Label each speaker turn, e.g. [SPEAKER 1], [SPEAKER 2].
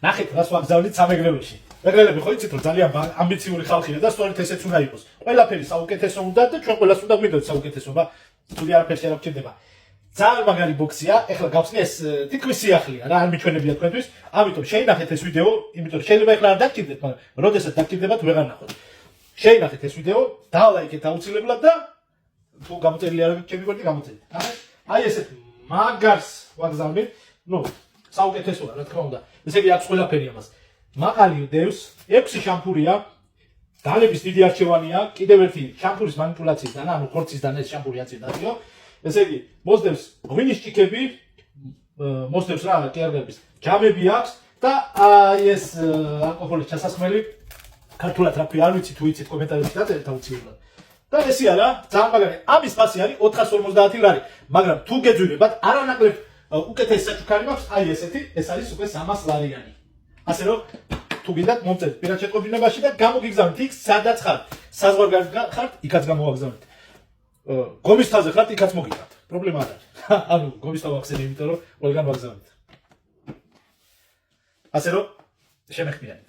[SPEAKER 1] ნახეთ რას ვაგზავნით სამეგრელოში. მეგრელები ხო იცით რომ ძალიან ამბიციური ხალხია და სწორედ ესეც უნდა იყოს. ყველაფერი საუკეთესო უნდა და ჩვენ ყველას უნდა გვიდოთ საუკეთესობა. თუმცა არაფერში არ გვჭირდება. ძალიან მაგარი ბოქსია. ეხლა გავხსნი ეს თითქმის სიახლეა რა, არ მიჩვენებია თქვენთვის. ამიტომ შეინახეთ ეს ვიდეო, იმიტომ შეიძლება ეხლა არ დაგჭირდეთ, მაგრამ როდესაც დაგჭირდებათ ვეღარ ნახოთ. შეინახეთ ეს ვიდეო, დალაიქეთ აუცილებლად და თუ გამოწერილი არ ჩემი გვერდი გამოწერეთ. აი ესეთ მაგარს ვაგზავნით. ნუ საუკეთესოა რა თქმა უნდა. ესე იგი აქვს ყველაფერი ამას. მაღალი დევს, 6 შამპურია. დალების დიდი არჩევანია, კიდევ ერთი შამპურის მანიპულაციისგან, ანუ ხორცისგან ეს შამპური აწირდაო. ესე იგი, მოსდევს ღვინის ჭიქები, მოსდევს რა, კერგების ჯამები აქვს და აი ეს ალკოჰოლის ჩასასხმელი ქართულად რა ქვია, არ ვიცი თუ იცით კომენტარებში დაწერეთ აუცილებლად. და ესია რა, ძალიან მაგარი. ამის ფასი არის 450 ლარი, მაგრამ თუ გეძვირებათ, არანაკლებ უკეთესი საჩუქარი მაქვს, აი ესეთი, ეს არის უკვე 300 ლარიანი. ასე რომ თუ გინდათ მომწერეთ პირად შეტყობინებაში და გამოგიგზავნით იქ სადაც ხართ. საზღვარგარეთ ხართ, იქაც გამოვაგზავნით. გომის თაზე ხართ, იქაც მოგიგებთ. პრობლემა არ არის. ანუ გომის თავს ახსენე, იმიტომ რომ ყველგან ვაგზავნით. ასე რომ შემეხმიანეთ.